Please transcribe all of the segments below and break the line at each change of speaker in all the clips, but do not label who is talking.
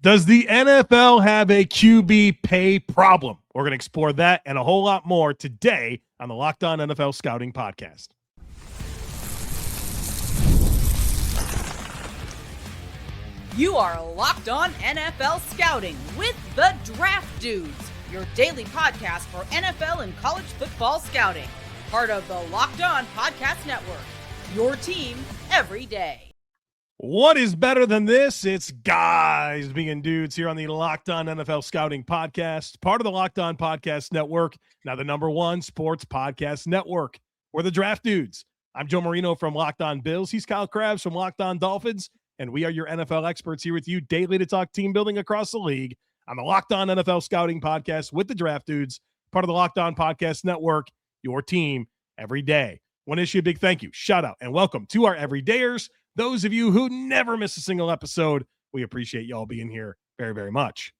Does the NFL have a QB pay problem? We're going to explore that and a whole lot more today on the Locked On NFL Scouting Podcast.
You are Locked On NFL Scouting with the Draft Dudes, your daily podcast for NFL and college football scouting. Part of the Locked On Podcast Network, your team every day.
What is better than this? It's guys being dudes here on the Locked On NFL Scouting Podcast, part of the Locked On Podcast Network, now the #1 sports podcast network. We're the Draft Dudes. I'm Joe Marino from Locked On Bills. He's Kyle Crabbs from Locked On Dolphins, and we are your NFL experts here with you daily to talk team building across the league on the Locked On NFL Scouting Podcast with the Draft Dudes, part of the Locked On Podcast Network, your team every day. Want to issue a big thank you, shout out, and welcome to our everydayers. Those of you who never miss a single episode, we appreciate y'all being here very, very much.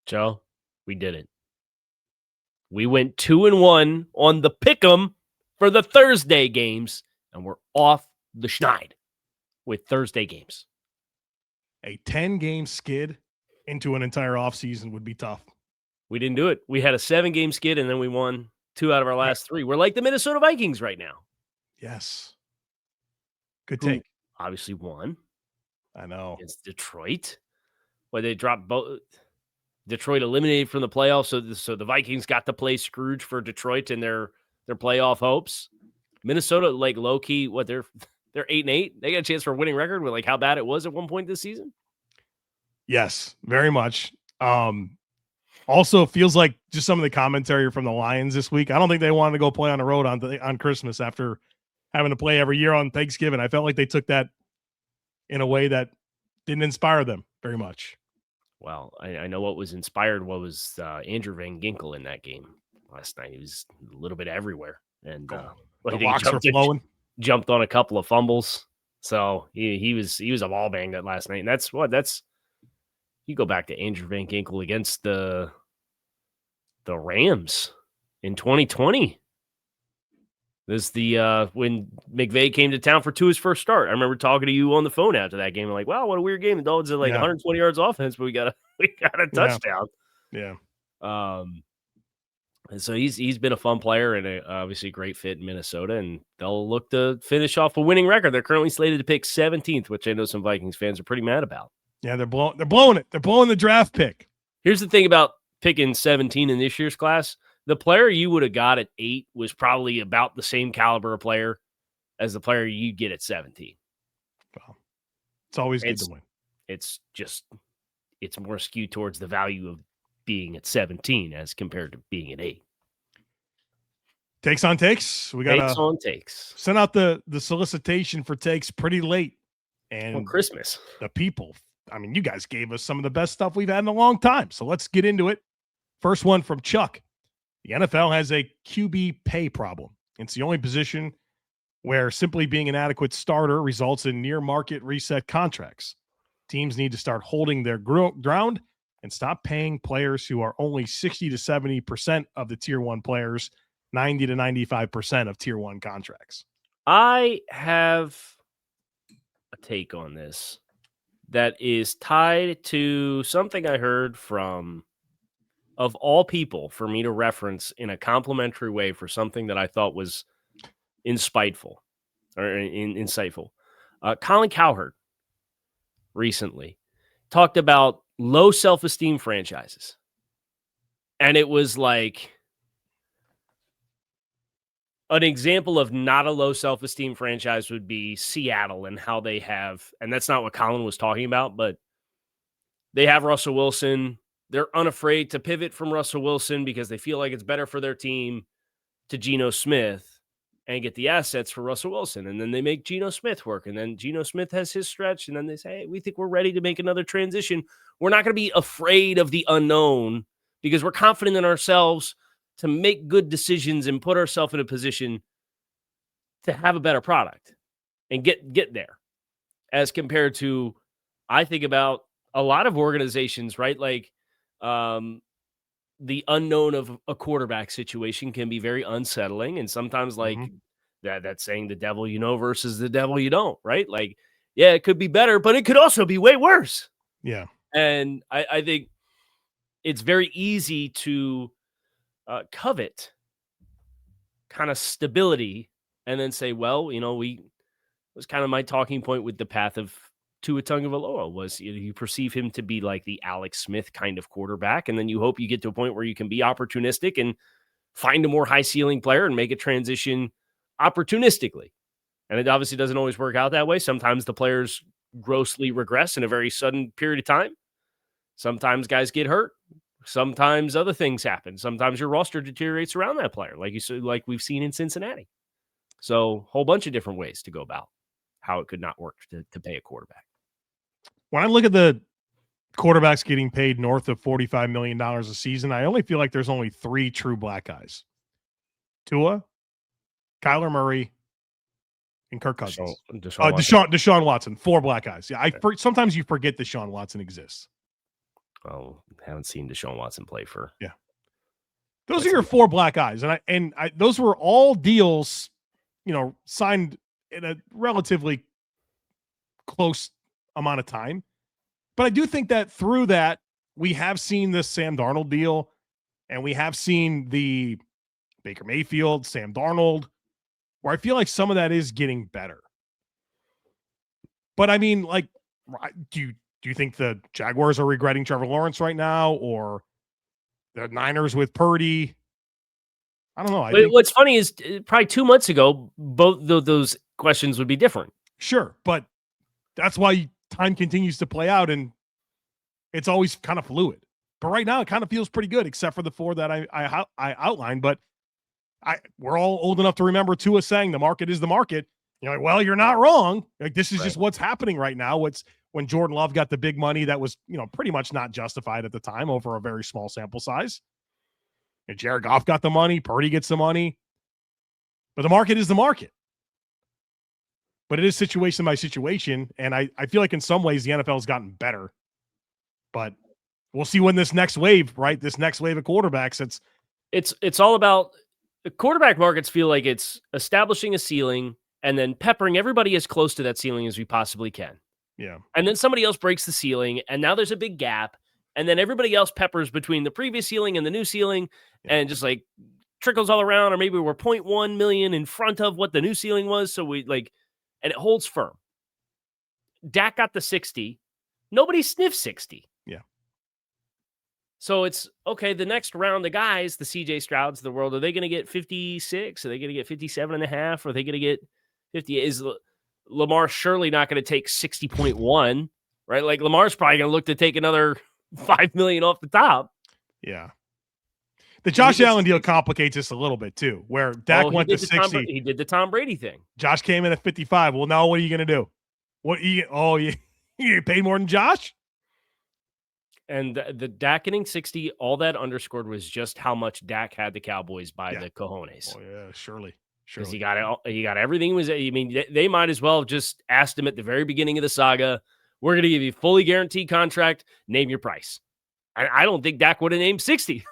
Joe, we did it. We went 2-1 on the pick'em for the Thursday games, and we're off the schneid with Thursday games.
A 10-game skid into an entire offseason would be tough.
We didn't do it. We had a 7-game skid, and then we won 2 out of our last 3. We're like the Minnesota Vikings right now.
Yes. Good take.
Obviously won.
I know.
Against Detroit. Where they dropped both. Detroit eliminated from the playoffs, so the Vikings got to play Scrooge for Detroit and their playoff hopes. Minnesota, like low-key, they're 8-8. They got a chance for a winning record with like how bad it was at one point this season.
Yes, very much. Also feels like just some of the commentary from the Lions this week. I don't think they wanted to go play on the road on Christmas after having to play every year on Thanksgiving. I felt like they took that in a way that didn't inspire them very much.
Well, I know what was inspired was Andrew Van Ginkel in that game last night. He was a little bit everywhere. And
the rocks are flowing.
Jumped on a couple of fumbles. So he was a ball bang that last night. And you go back to Andrew Van Ginkel against the Rams in 2020. This when McVay came to town for Tua's first start. I remember talking to you on the phone after that game. I'm like, wow, what a weird game. The Dolphins had 120 yards offense, but we got a touchdown.
Yeah.
And so he's been a fun player and obviously a great fit in Minnesota, and they'll look to finish off a winning record. They're currently slated to pick 17th, which I know some Vikings fans are pretty mad about.
Yeah, they're blowing it. They're blowing the draft pick.
Here's the thing about picking 17 in this year's class. The player you would have got at 8 was probably about the same caliber of player as the player you get at 17.
Well, it's always good to win.
It's more skewed towards the value of being at 17 as compared to being at 8.
Takes on takes. We got
takes on takes.
Sent out the solicitation for takes pretty late. And
on Christmas.
The people, I mean, you guys gave us some of the best stuff we've had in a long time. So let's get into it. First one from Chuck. The NFL has a QB pay problem. It's the only position where simply being an adequate starter results in near market reset contracts. Teams need to start holding their ground and stop paying players who are only 60 to 70% of the tier 1 players, 90 to 95% of tier 1 contracts.
I have a take on this that is tied to something I heard from, of all people, for me to reference in a complimentary way for something that I thought was insightful. Colin Cowherd recently talked about low self-esteem franchises. And it was like an example of not a low self-esteem franchise would be Seattle and how they have, and that's not what Colin was talking about, but they have Russell Wilson. They're unafraid to pivot from Russell Wilson because they feel like it's better for their team to Geno Smith and get the assets for Russell Wilson. And then they make Geno Smith work. And then Geno Smith has his stretch. And then they say, hey, we think we're ready to make another transition. We're not going to be afraid of the unknown because we're confident in ourselves to make good decisions and put ourselves in a position to have a better product and get there. As compared to, I think about a lot of organizations, right? Like, the unknown of a quarterback situation can be very unsettling. And sometimes that's saying the devil you know versus the devil you don't, right? Like, yeah, it could be better, but it could also be way worse.
Yeah.
And I think it's very easy to covet kind of stability and then say, well, it was kind of my talking point with the path of Tua Tagovailoa was you perceive him to be like the Alex Smith kind of quarterback, and then you hope you get to a point where you can be opportunistic and find a more high ceiling player and make a transition opportunistically. And it obviously doesn't always work out that way. Sometimes the players grossly regress in a very sudden period of time. Sometimes guys get hurt. Sometimes other things happen. Sometimes your roster deteriorates around that player, like we've seen in Cincinnati. So a whole bunch of different ways to go about how it could not work to pay a quarterback.
When I look at the quarterbacks getting paid north of $45 million a season, I only feel like there's only 3 true black guys. Tua, Kyler Murray, and Kirk Cousins. Deshaun Watson. 4 black guys. Yeah, sometimes you forget Deshaun Watson exists.
Oh, haven't seen Deshaun Watson play for.
Yeah. Those are your 4 black guys. And those were all deals, signed in a relatively close amount of time. But I do think that through that, we have seen this Sam Darnold deal, and we have seen the Baker Mayfield, Sam Darnold, where I feel like some of that is getting better. But I mean, like, do you think the Jaguars are regretting Trevor Lawrence right now, or the Niners with Purdy? I don't know.
What's funny is probably 2 months ago, both those questions would be different.
Sure, but that's why time continues to play out, and it's always kind of fluid. But right now, it kind of feels pretty good, except for the 4 that I outlined. But we're all old enough to remember Tua saying the market is the market. Well, you're not wrong. Like, this is just what's happening right now. When Jordan Love got the big money that was, pretty much not justified at the time over a very small sample size. And Jared Goff got the money. Purdy gets the money. But the market is the market. But it is situation by situation. And I feel like in some ways the NFL has gotten better. But we'll see when this next wave of quarterbacks,
it's all about the quarterback markets. Feel like it's establishing a ceiling and then peppering everybody as close to that ceiling as we possibly can.
Yeah.
And then somebody else breaks the ceiling, and now there's a big gap, and then everybody else peppers between the previous ceiling and the new ceiling, and just like trickles all around, or maybe we're 0.1 million in front of what the new ceiling was. So and it holds firm. Dak got the 60. Nobody sniffed 60.
Yeah.
So it's okay. The next round, the guys, the CJ Strouds of the world, are they going to get 56? Are they going to get 57.5? Are they going to get 50? Is Lamar surely not going to take 60.1, right? Like, Lamar's probably going to look to take another $5 million off the top.
Yeah. The Josh Allen deal complicates this a little bit too, where Dak went to 60.
He did the Tom Brady thing.
Josh came in at 55. Well, now what are you going to do? You get paid more than Josh?
And the Dak getting 60, all that underscored was just how much Dak had the Cowboys by the cojones.
Oh yeah, surely.
Because he got everything. They might as well have just asked him at the very beginning of the saga, we're going to give you a fully guaranteed contract, name your price. And I don't think Dak would have named 60.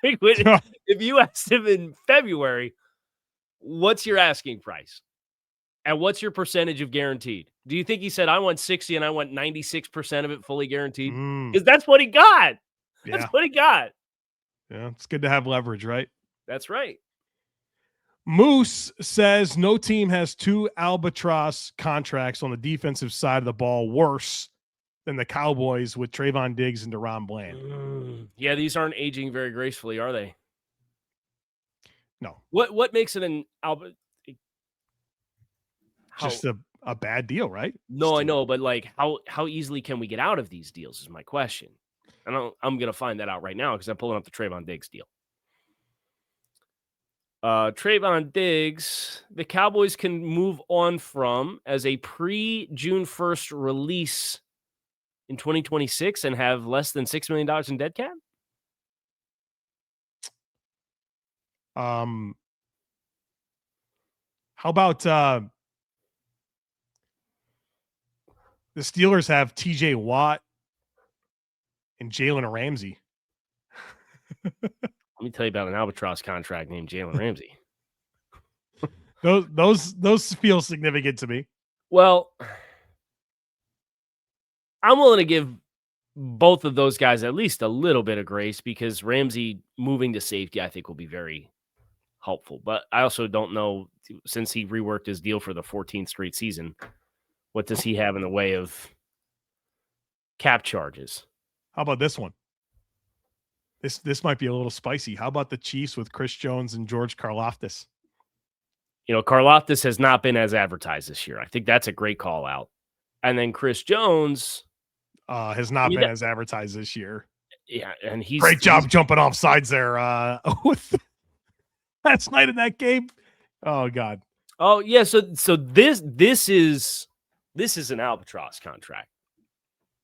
If you asked him in February, what's your asking price? And what's your percentage of guaranteed? Do you think he said, I want 60 and I want 96% of it fully guaranteed? Because that's what he got. That's what he got.
Yeah, it's good to have leverage, right?
That's right.
Moose says no team has 2 Albatross contracts on the defensive side of the ball worse than the Cowboys with Trayvon Diggs and DeRon Bland.
Yeah, these aren't aging very gracefully, are they?
No.
What makes it an Albatross?
Just a bad deal, right?
No, I know, but like how easily can we get out of these deals is my question. And I'm going to find that out right now because I'm pulling up the Trayvon Diggs deal. Trayvon Diggs, the Cowboys can move on from as a pre-June 1st release in 2026 and have less than $6 million in dead cap?
How about the Steelers have TJ Watt and Jalen Ramsey?
Let me tell you about an Albatross contract named Jalen Ramsey.
Those feel significant to me.
Well, I'm willing to give both of those guys at least a little bit of grace, because Ramsey moving to safety, I think, will be very helpful. But I also don't know, since he reworked his deal for the 14th straight season, what does he have in the way of cap charges?
How about this one? This might be a little spicy. How about the Chiefs with Chris Jones and George Karlaftis?
Karlaftis has not been as advertised this year. I think that's a great call out. And then Chris Jones
has not been as advertised this year.
Yeah, and he's
great job jumping off sides there with last night in that game. Oh God.
Oh yeah. So this is an Albatross contract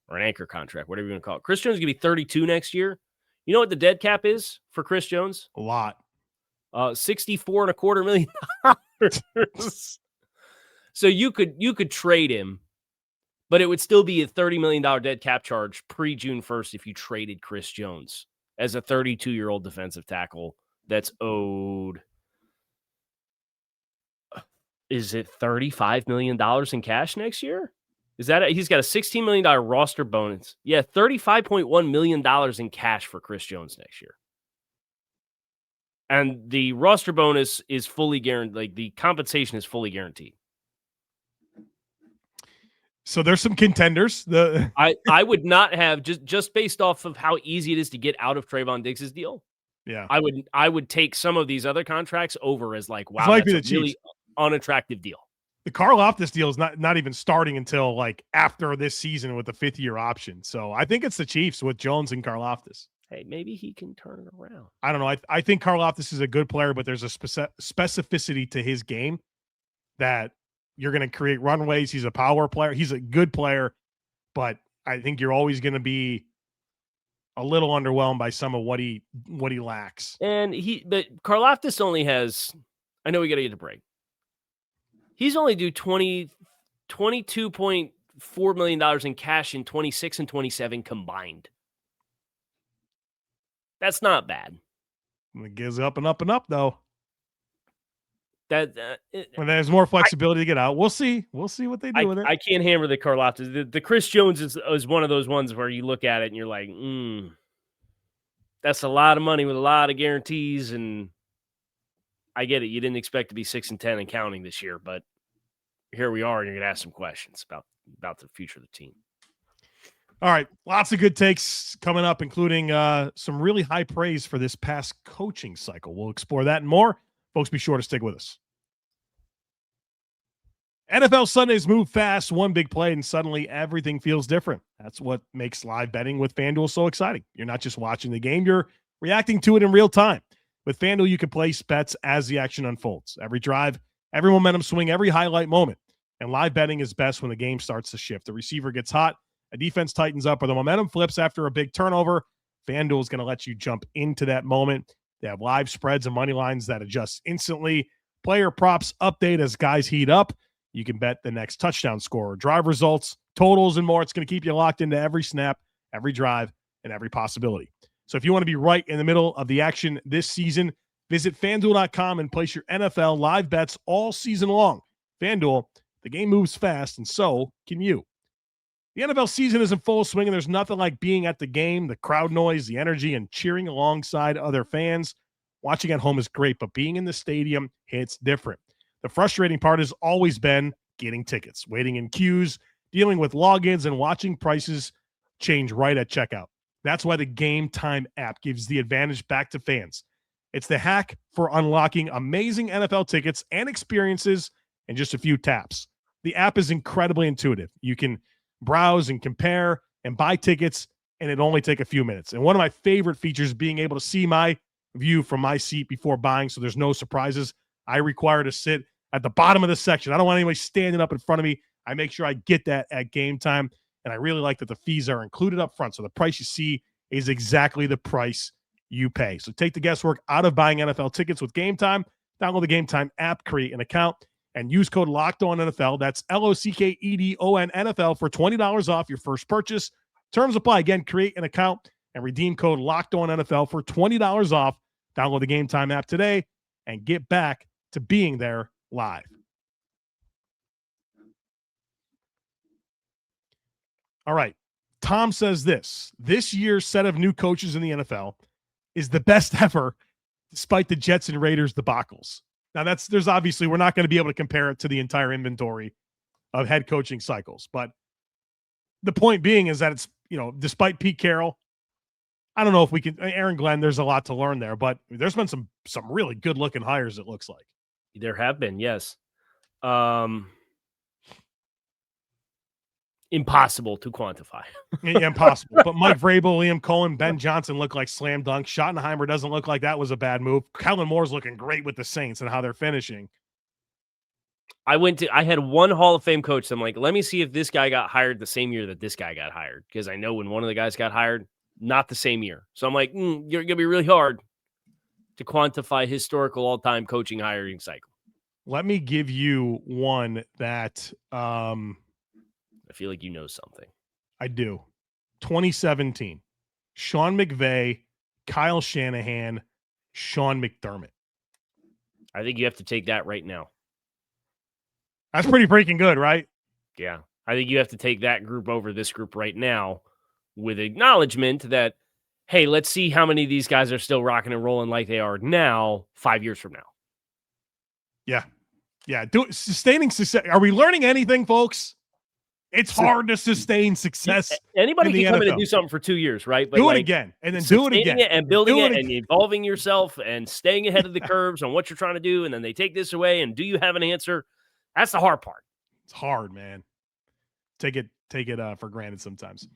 or an anchor contract, whatever you want to call it. Chris Jones is gonna be 32 next year. You know what the dead cap is for Chris Jones?
A lot.
$64.25 million. So you could trade him, but it would still be a $30 million dead cap charge pre-June 1st if you traded Chris Jones as a 32-year-old defensive tackle that's owed. Is it $35 million in cash next year? Is that it? He's got a $16 million roster bonus. Yeah, $35.1 million in cash for Chris Jones next year. And the roster bonus is fully guaranteed. Like, the compensation is fully guaranteed.
So there's some contenders.
I would not have, just based off of how easy it is to get out of Trayvon Diggs' deal.
Yeah,
I would take some of these other contracts over as like, wow,
that's
a really unattractive deal.
The Karlaftis deal is not even starting until like after this season with the 5th-year option. So I think it's the Chiefs with Jones and Karlaftis.
Hey, maybe he can turn it around.
I don't know. I think Karlaftis is a good player, but there's a specificity to his game that you're going to create runways. He's a power player. He's a good player, but I think you're always going to be a little underwhelmed by some of what he lacks.
And but Karlaftis only has, I know we got to get a break. He's only due $22.4 million in cash in 26 and 27 combined. That's not bad.
It gives up and up and up, though.
When
there's more flexibility to get out, we'll see. We'll see what they do with it.
I can't hammer the Karlaftis. The Chris Jones is one of those ones where you look at it and you're like, that's a lot of money with a lot of guarantees, and I get it. You didn't expect to be 6-10 and counting this year, but here we are, and you're going to ask some questions about the future of the team.
All right, lots of good takes coming up, including some really high praise for this past coaching cycle. We'll explore that and more. Folks, be sure to stick with us. NFL Sundays move fast, one big play, and suddenly everything feels different. That's what makes live betting with FanDuel so exciting. You're not just watching the game, you're reacting to it in real time. With FanDuel, you can place bets as the action unfolds. Every drive, every momentum swing, every highlight moment. And live betting is best when the game starts to shift. The receiver gets hot, a defense tightens up, or the momentum flips after a big turnover. FanDuel is going to let you jump into that moment. They have live spreads and money lines that adjust instantly. Player props update as guys heat up. You can bet the next touchdown score, drive results, totals, and more. It's going to keep you locked into every snap, every drive, and every possibility. So if you want to be right in the middle of the action this season, visit FanDuel.com and place your NFL live bets all season long. FanDuel, the game moves fast, and so can you. The NFL season is in full swing, and there's nothing like being at the game, the crowd noise, the energy, and cheering alongside other fans. Watching at home is great, but being in the stadium hits different. The frustrating part has always been getting tickets, waiting in queues, dealing with logins, and watching prices change right at checkout. That's why the Game Time app gives the advantage back to fans. It's the hack for unlocking amazing NFL tickets and experiences in just a few taps. The app is incredibly intuitive. You can browse and compare and buy tickets, and it only takes a few minutes. And one of my favorite features is being able to see my view from my seat before buying, so there's no surprises. I require to sit at the bottom of the section. I don't want anybody standing up in front of me. I make sure I get that at Game Time, and I really like that the fees are included up front, so the price you see is exactly the price you pay. So take the guesswork out of buying NFL tickets with Game Time. Download the Game Time app, create an account, and use code LOCKEDONNFL. That's LOCKEDON NFL for $20 off your first purchase. Terms apply. Again, create an account and redeem code LOCKEDONNFL for $20 off. Download the Game Time app today and get back to being there live. All right. Tom says this year's set of new coaches in the NFL is the best ever, despite the Jets and Raiders debacles. Now there's obviously, we're not going to be able to compare it to the entire inventory of head coaching cycles, but the point being is that it's, despite Pete Carroll, I don't know if we can, Aaron Glenn, there's a lot to learn there, but there's been some really good looking hires, it looks like.
There have been, yes. Impossible to quantify.
Yeah, impossible. But Mike Vrabel, Liam Cohen, Ben Johnson look like slam dunk. Schottenheimer doesn't look like that was a bad move. Kellen Moore's looking great with the Saints and how they're finishing.
I had one Hall of Fame coach. So I'm like, let me see if this guy got hired the same year that this guy got hired. Because I know when one of the guys got hired, not the same year. So I'm like, you're going to be really hard to quantify historical all-time coaching hiring cycle.
Let me give you one that
I feel like you know something.
I do. 2017. Sean McVay, Kyle Shanahan, Sean McDermott.
I think you have to take that right now.
That's pretty freaking good, right?
Yeah. I think you have to take that group over this group right now with acknowledgement that, hey, let's see how many of these guys are still rocking and rolling like they are now 5 years from now.
Yeah. Yeah. Sustaining success. Are we learning anything, folks? It's hard to sustain success.
Anybody can come
NFL.
in and do something for 2 years, right? But
do it again, and then do it again.
And building it and evolving yourself and staying ahead of the curves on what you're trying to do, and then they take this away, and do you have an answer? That's the hard part.
It's hard, man. Take it for granted sometimes.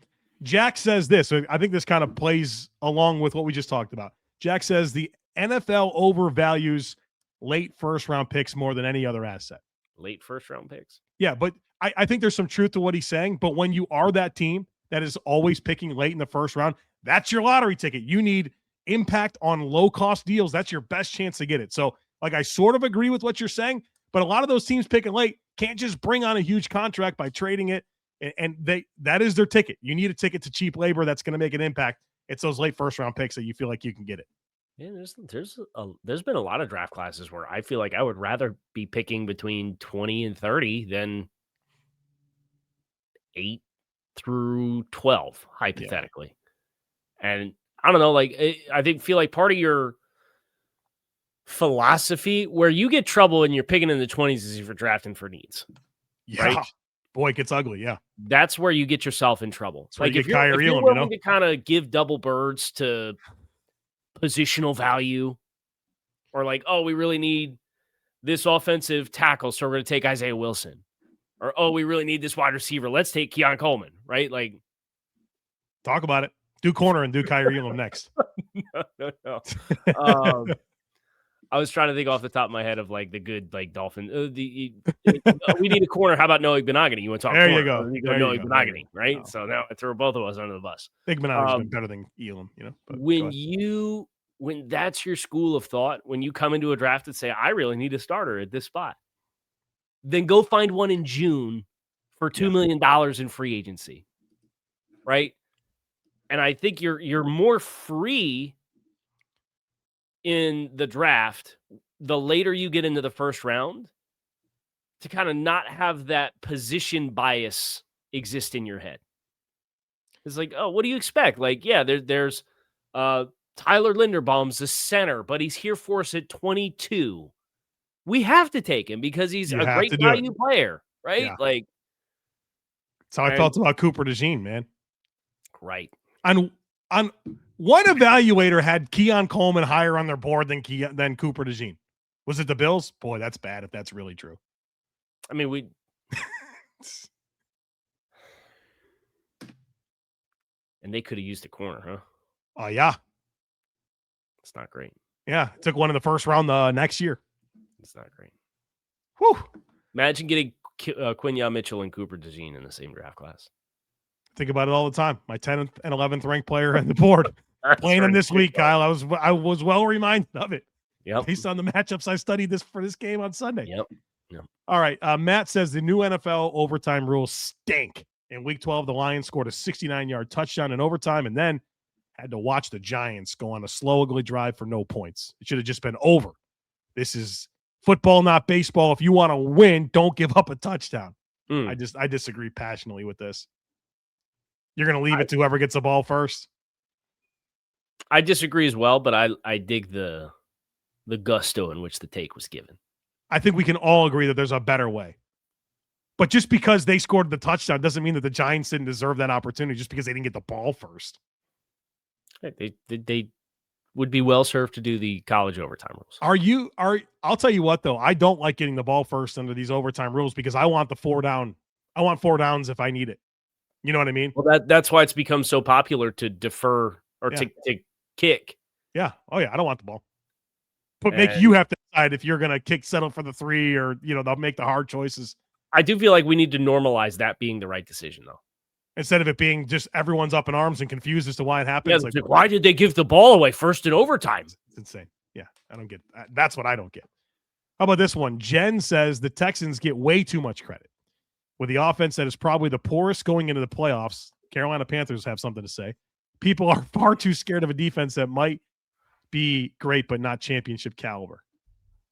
Jack says this. So I think this kind of plays along with what we just talked about. Jack says the NFL overvalues late first-round picks more than any other asset.
Late first-round picks?
Yeah, but I think there's some truth to what he's saying. But when you are that team that is always picking late in the first round, that's your lottery ticket. You need impact on low-cost deals. That's your best chance to get it. So, I sort of agree with what you're saying, but a lot of those teams picking late can't just bring on a huge contract by trading it, and that is their ticket. You need a ticket to cheap labor that's going to make an impact. It's those late first-round picks that you feel like you can get it.
Yeah, there's been a lot of draft classes where I feel like I would rather be picking between 20 and 30 than 8 through 12, hypothetically. Yeah. And I don't know, I feel like part of your philosophy where you get trouble and you're picking in the 20s is if you're drafting for needs.
Yeah.
Right?
Boy, it gets ugly. Yeah.
That's where you get yourself in trouble.
If you're
willing to kind of give double birds to positional value, or we really need this offensive tackle, so we're going to take Isaiah Wilson. Or, we really need this wide receiver. Let's take Keon Coleman, right?
Talk about it. Do corner and do Kyrie Elam next.
No. I was trying to think off the top of my head of the good Dolphin. We need a corner. How about Noah Benogany? You want to talk?
There
corner?
You go.
Noah Benogany, right? Oh. So now I throw both of us under the bus.
I think Benogany's been better than Elam, But
when that's your school of thought, when you come into a draft and say, I really need a starter at this spot, then go find one in June for $2 million in free agency, right? And I think you're more free in the draft the later you get into the first round to kind of not have that position bias exist in your head. It's what do you expect? There's Tyler Linderbaum's the center, but he's here for us at 22. We have to take him because he's a great value player, right?
Yeah. That's how I felt about Cooper DeJean, man.
Right.
On what evaluator had Keon Coleman higher on their board than Cooper DeJean? Was it the Bills? Boy, that's bad if that's really true.
I mean, and they could have used a corner, huh?
Oh, yeah.
It's not great.
Yeah, took one in the first round next year.
It's not great.
Whew.
Imagine getting Quinyon Mitchell and Cooper DeJean in the same draft class.
Think about it all the time. My 10th and 11th ranked player on the board. Playing him this week, Kyle. I was well reminded of it.
Yep.
Based on the matchups I studied for this game on Sunday.
Yep.
All right. Matt says the new NFL overtime rules stink. In week 12, the Lions scored a 69-yard touchdown in overtime and then had to watch the Giants go on a slow, ugly drive for no points. It should have just been over. This is football, not baseball. If you want to win, don't give up a touchdown. I disagree passionately with this. You're going to leave it to whoever gets the ball first?
I disagree as well, but I dig the gusto in which the take was given.
I think we can all agree that there's a better way. But just because they scored the touchdown doesn't mean that the Giants didn't deserve that opportunity just because they didn't get the ball first.
They would be well served to do the college overtime rules.
I'll tell you what, though. I don't like getting the ball first under these overtime rules because I want the 4 down. I want 4 downs if I need it. You know what I mean?
Well, that's why it's become so popular to defer or to kick.
Yeah. Oh, yeah. I don't want the ball. But make you have to decide if you're going to settle for the 3 or, they'll make the hard choices.
I do feel like we need to normalize that being the right decision, though.
Instead of it being just everyone's up in arms and confused as to why it happens.
Yeah, why did they give the ball away first in overtime?
It's insane. Yeah, I don't get that. That's what I don't get. How about this one? Jen says the Texans get way too much credit. With the offense that is probably the poorest going into the playoffs, Carolina Panthers have something to say. People are far too scared of a defense that might be great but not championship caliber.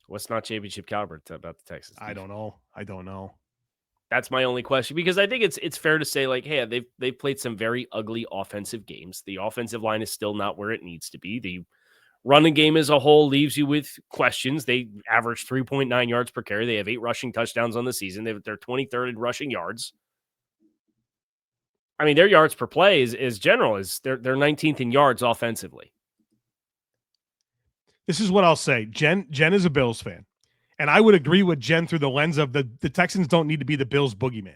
What's not championship caliber about the Texans?
I don't know.
That's my only question, because I think it's fair to say, like, hey, they've played some very ugly offensive games. The offensive line is still not where it needs to be. The running game as a whole leaves you with questions. They average 3.9 yards per carry. They have 8 rushing touchdowns on the season. They're 23rd in rushing yards. I mean, their yards per play is general. They're 19th in yards offensively.
This is what I'll say. Jen is a Bills fan. And I would agree with Jen through the lens of the Texans don't need to be the Bills' boogeyman.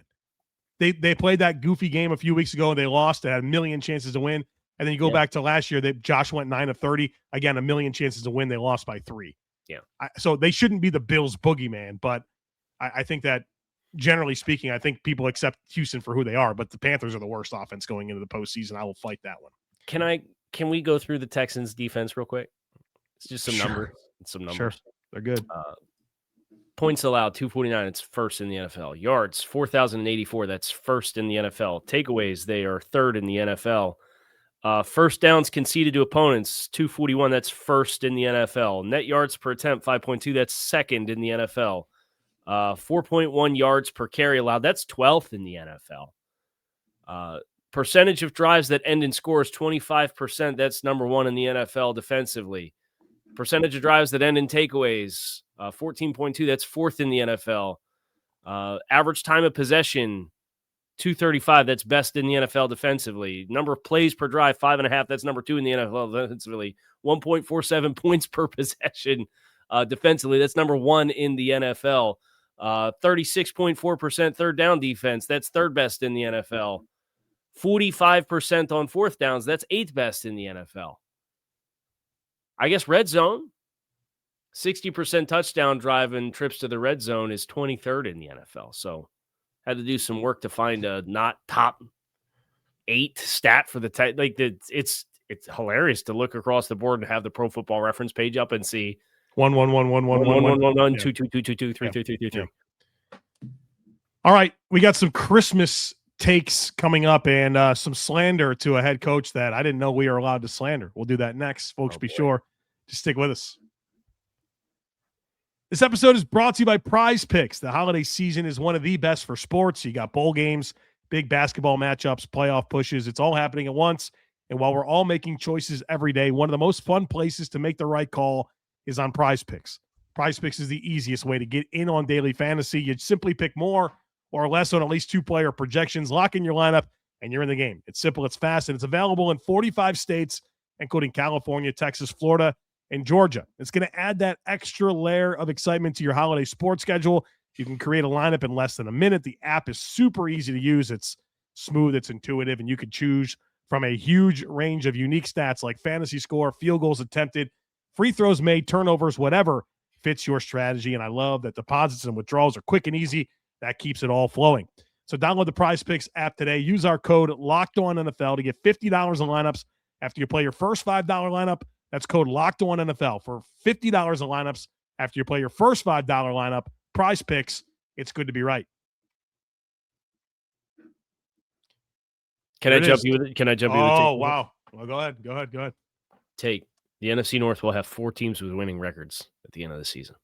They played that goofy game a few weeks ago and they lost. They had a million chances to win. And then you go back to last year, Josh went 9 of 30. Again, a million chances to win. They lost by 3.
Yeah.
So they shouldn't be the Bills' boogeyman. But I think that, generally speaking, I think people accept Houston for who they are. But the Panthers are the worst offense going into the postseason. I will fight that one.
Can we go through the Texans' defense real quick? It's just some numbers. Some numbers.
Sure. They're good.
Points allowed, 249. It's first in the NFL. Yards, 4,084. That's first in the NFL. Takeaways, they are third in the NFL. First downs conceded to opponents, 241. That's first in the NFL. Net yards per attempt, 5.2. That's second in the NFL. 4.1 yards per carry allowed. That's 12th in the NFL. Percentage of drives that end in scores, 25%. That's number 1 in the NFL defensively. Percentage of drives that end in takeaways, 14.2. That's 4th in the NFL. Average time of possession, 235. That's best in the NFL defensively. Number of plays per drive, 5.5. That's number 2 in the NFL defensively. 1.47 points per possession defensively. That's number 1 in the NFL. 36.4% third down defense. That's third best in the NFL. 45% on fourth downs. That's 8th best in the NFL. I guess red zone, 60% touchdown drive and trips to the red zone is 23rd in the NFL. So had to do some work to find a not top 8 stat for the it's hilarious to look across the board and have the Pro Football Reference page up and see
1 1 1 1 1 1 1 1
2 2 2 2 2 3 3 3 3.
All right, we got some Christmas takes coming up and some slander to a head coach that I didn't know we were allowed to slander. We'll do that next, folks. Be sure to stick with us. This episode is brought to you by PrizePicks. The holiday season is one of the best for sports. You got bowl games, big basketball matchups, playoff pushes. It's all happening at once. And while we're all making choices every day, one of the most fun places to make the right call is on PrizePicks. PrizePicks is the easiest way to get in on daily fantasy. You simply pick more or less on at least 2-player projections, lock in your lineup, and you're in the game. It's simple, it's fast, and it's available in 45 states, including California, Texas, Florida, and Georgia. It's going to add that extra layer of excitement to your holiday sports schedule. You can create a lineup in less than a minute. The app is super easy to use. It's smooth, it's intuitive, and you can choose from a huge range of unique stats like fantasy score, field goals attempted, free throws made, turnovers, whatever fits your strategy. And I love that deposits and withdrawals are quick and easy. That keeps it all flowing. So download the PrizePicks app today. Use our code LOCKEDONNFL to get $50 in lineups after you play your first $5 lineup. That's code LOCKEDONNFL for $50 in lineups after you play your first $5 lineup. PrizePicks, it's good to be right.
Can I jump you with it?
Oh, wow. Well, go ahead.
Take. The NFC North will have 4 teams with winning records at the end of the season.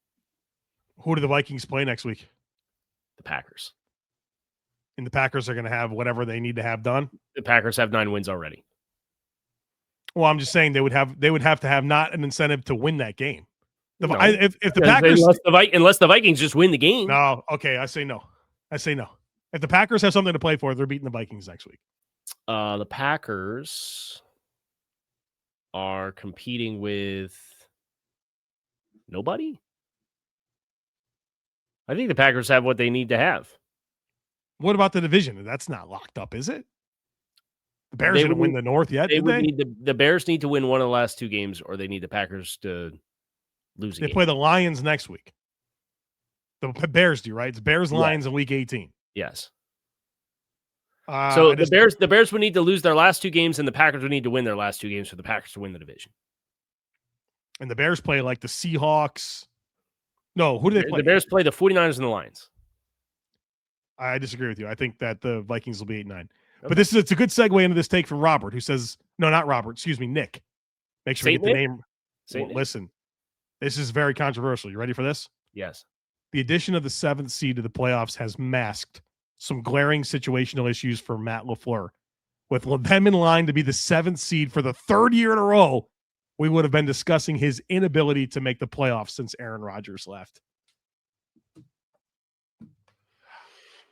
Who do the Vikings play next week?
The Packers.
And the Packers are going to have whatever they need to have done.
The Packers have 9 wins already.
Well, I'm just saying they would have to have not an incentive to win that game.
No.
If the Packers
unless the Vikings just win the game.
No, okay, I say no. If the Packers have something to play for, they're beating the Vikings next week.
The Packers are competing with nobody. I think the Packers have what they need to have.
What about the division? That's not locked up, is it? The Bears didn't win the North yet, did they?
The Bears need to win one of the last 2 games, or they need the Packers to lose a game.
They play the Lions next week. The Bears do, right? It's Bears-Lions in Week 18.
Yes. So the Bears would need to lose their last 2 games, and the Packers would need to win their last 2 games for the Packers to win the division.
And the Bears play like the Seahawks. No, who do they play?
The Bears play the 49ers and the Lions.
I disagree with you. I think that the Vikings will be 8-9. Okay. But it's a good segue into this take from Robert, who says, no, not Robert, excuse me, Nick. Make sure you get the name. Listen, this is very controversial. You ready for this?
Yes.
The addition of the 7th seed to the playoffs has masked some glaring situational issues for Matt LaFleur. With them in line to be the 7th seed for the 3rd year in a row, we would have been discussing his inability to make the playoffs since Aaron Rodgers left.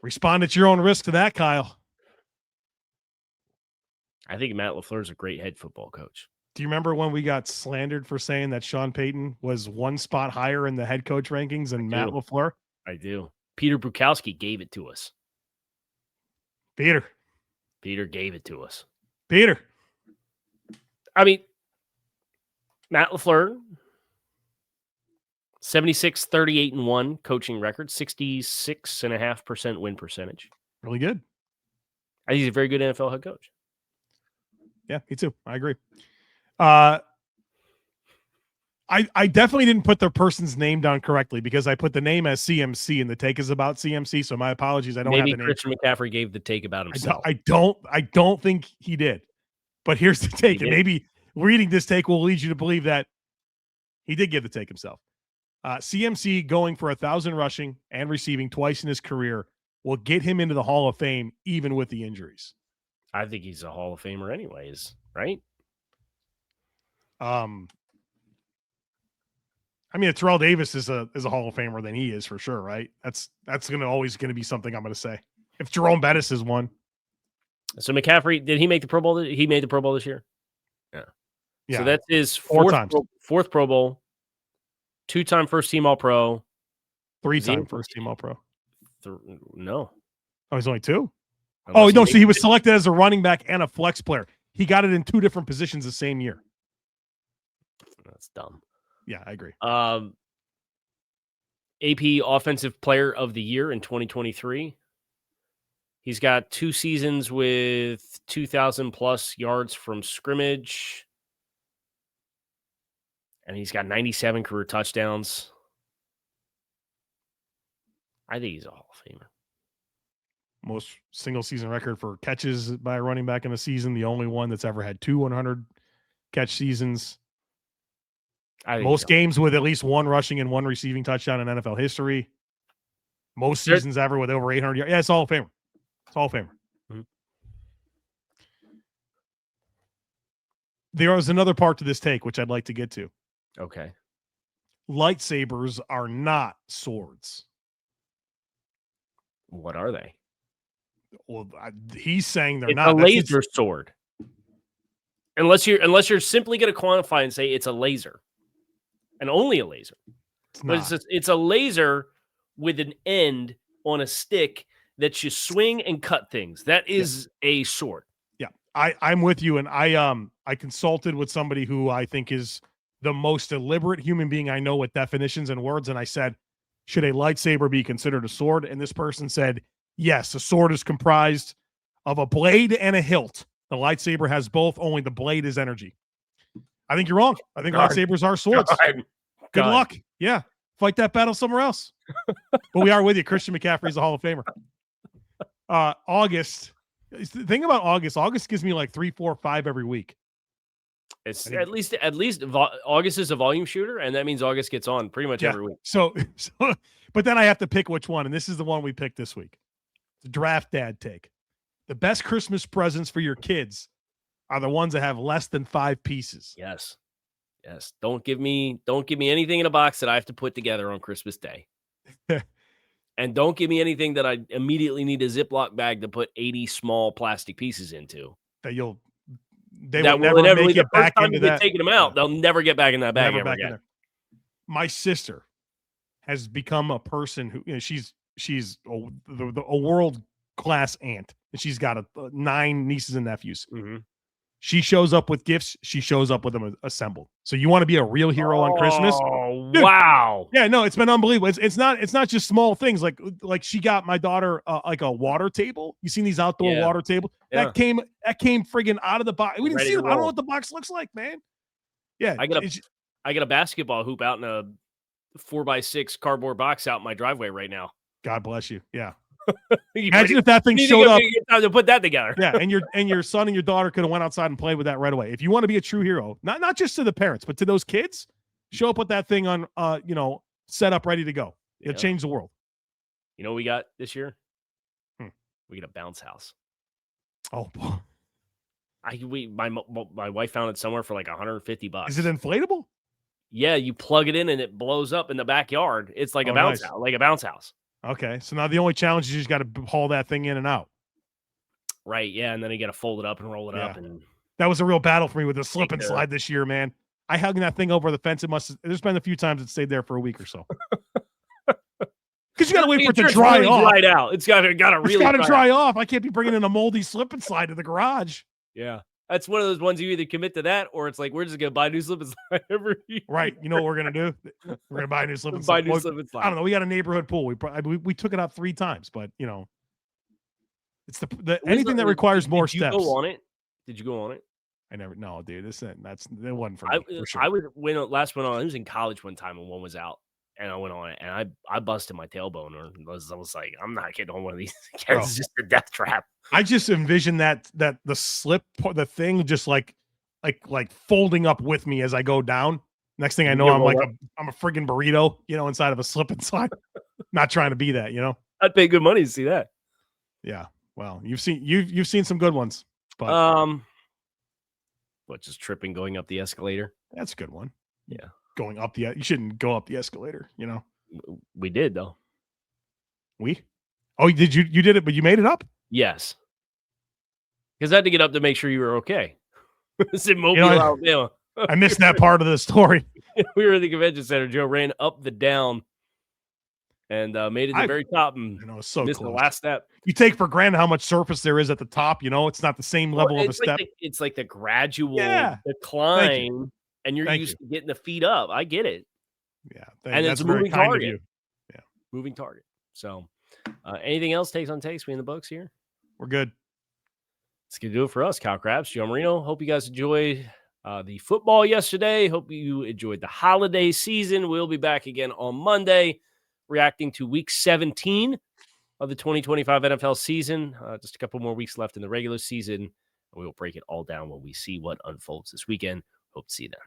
Respond at your own risk to that, Kyle.
I think Matt LaFleur is a great head football coach.
Do you remember when we got slandered for saying that Sean Payton was 1 spot higher in the head coach rankings than Matt LaFleur?
I do. Peter Bukowski gave it to us.
Peter
gave it to us.
Peter.
I mean, Matt LaFleur, 76-38-1 coaching record, 66.5% win percentage.
Really good.
I think he's a very good NFL head coach.
Yeah, me too. I agree. I definitely didn't put the person's name down correctly because I put the name as CMC and the take is about CMC. So my apologies. I don't have the name.
Christian McCaffrey gave the take about himself.
I don't think he did. But here's the take. And maybe reading this take will lead you to believe that he did give the take himself. CMC going for 1,000 rushing and receiving twice in his career will get him into the Hall of Fame, even with the injuries.
I think he's a Hall of Famer anyways, right?
I mean, if Terrell Davis is a Hall of Famer, then he is for sure, right? That's always going to be something I'm going to say. If Jerome Bettis is one.
So McCaffrey, did he make the Pro Bowl? He made the Pro Bowl this year? Yeah. So that's his fourth Pro Bowl, 2-time first-team All-Pro.
3-time first-team All-Pro.
No.
Oh, he's only 2? So he was selected as a running back and a flex player. He got it in 2 different positions the same year.
That's dumb.
Yeah, I agree.
AP Offensive Player of the Year in 2023. He's got 2 seasons with 2,000+ yards from scrimmage. And he's got 97 career touchdowns. I think he's a Hall of Famer.
Most single season record for catches by a running back in a season. The only one that's ever had 2 100 catch seasons. Most games with at least 1 rushing and 1 receiving touchdown in NFL history. Most seasons ever with over 800 yards. Yeah, it's Hall of Famer. It's Hall of Famer. Mm-hmm. There is another part to this take, which I'd like to get to.
Okay.
Lightsabers are not swords.
What are they?
Well, he's saying they're
it's
not.
A laser sword. Unless you're simply going to quantify and say it's a laser. And only a laser. It's a laser with an end on a stick that you swing and cut things. That is a sword.
Yeah, I'm with you. And I consulted with somebody who I think is the most deliberate human being I know with definitions and words. And I said, should a lightsaber be considered a sword? And this person said, yes, a sword is comprised of a blade and a hilt. The lightsaber has both, only the blade is energy. I think you're wrong. I think lightsabers are swords. Good luck. Yeah. Fight that battle somewhere else. But we are with you. Christian McCaffrey is a Hall of Famer. August. The thing about August gives me like 3, 4, 5 every week.
It's at least August is a volume shooter, and that means August gets on pretty much every week.
So, but then I have to pick which one, and this is the one we picked this week. The draft dad take. The best Christmas presents for your kids are the ones that have less than 5 pieces.
Yes. Don't give me anything in a box that I have to put together on Christmas Day. And don't give me anything that I immediately need a Ziploc bag to put 80 small plastic pieces into.
They will
That
never
inevitably,
make
the
it
first
back
time
into
you get
that.
taking them out, they'll never get back in that bag
Never
ever
back in
again.
there. My sister has become a person who, she's a world class aunt, and she's got 9 nieces and nephews.
Mm-hmm.
She shows up with gifts. She shows up with them assembled. So you want to be a real hero on Christmas?
Oh,
Dude,
wow.
Yeah, no, it's been unbelievable. It's not just small things. Like she got my daughter like a water table. You seen these outdoor water tables?
Yeah.
That came friggin' out of the box. We didn't
Ready
see
to
them. I don't know
roll.
what the box looks like, man. Yeah,
I got a basketball hoop out in a 4x6 cardboard box out in my driveway right now.
God bless you. Yeah. Imagine if that thing showed up.
Time to put that together.
Yeah, and your son and your daughter could have went outside and played with that right away. If you want to be a true hero, not just to the parents, but to those kids, show up with that thing on set up ready to go. It'll change the world.
You know what we got this year? We get a bounce house.
Oh boy.
My wife found it somewhere for like $150.
Is it inflatable?
Yeah, you plug it in and it blows up in the backyard. It's like a bounce house, like a bounce house.
Okay, so now the only challenge is you just got to haul that thing in and out.
Right, yeah, and then you got to fold it up and roll it up. And
that was a real battle for me with the slip and slide this year, man. I hung that thing over the fence. There's been a few times it stayed there for a week or so. Because you got to wait for it to dry off.
Dried out. It's got to really
dry off. I can't be bringing in a moldy slip and slide to the garage.
Yeah. That's one of those ones you either commit to that or it's like, we're just going to buy a new slip and slide every year.
Right. You know what we're going to do? We're going to buy a new slip and slide. I don't know. We got a neighborhood pool. We took it out 3 times, but it's anything that requires more steps.
Did you go on it? Did you go on it?
I never. No, dude. That wasn't for me. For sure.
I was I was in college one time when one was out, and I went on it, and I busted my tailbone, or I was like, I'm not getting on one of these. It's just a death trap.
I just envision that the slip, the thing, just like folding up with me as I go down. Next thing I know, I'm a friggin' burrito, inside of a slip and slide. Not trying to be that,
I'd pay good money to see that.
Yeah. Well, you've seen some good ones, but
just tripping going up the escalator.
That's a good one.
Yeah.
Going up you shouldn't go up the escalator,
We did though.
Oh, did you did it, but you made it up?
Yes. Because I had to get up to make sure you were okay. It's in Mobile, Alabama.
I missed that part of the story.
We were at the convention center. Joe ran up the down and made it to the very top and
missed close.
The last step.
You take for granted how much surface there is at the top. It's not the same level of a step.
It's like the gradual decline, and you're used to getting the feet up. I get it.
Yeah,
and it's a moving target. Yeah, moving target. So, anything else? Takes on takes. We in the books here.
We're good.
It's gonna do it for us, Kyle Crabbs, Joe Marino. Hope you guys enjoyed the football yesterday. Hope you enjoyed the holiday season. We'll be back again on Monday, reacting to Week 17 of the 2025 NFL season. Just a couple more weeks left in the regular season. We will break it all down when we see what unfolds this weekend. Hope to see you then.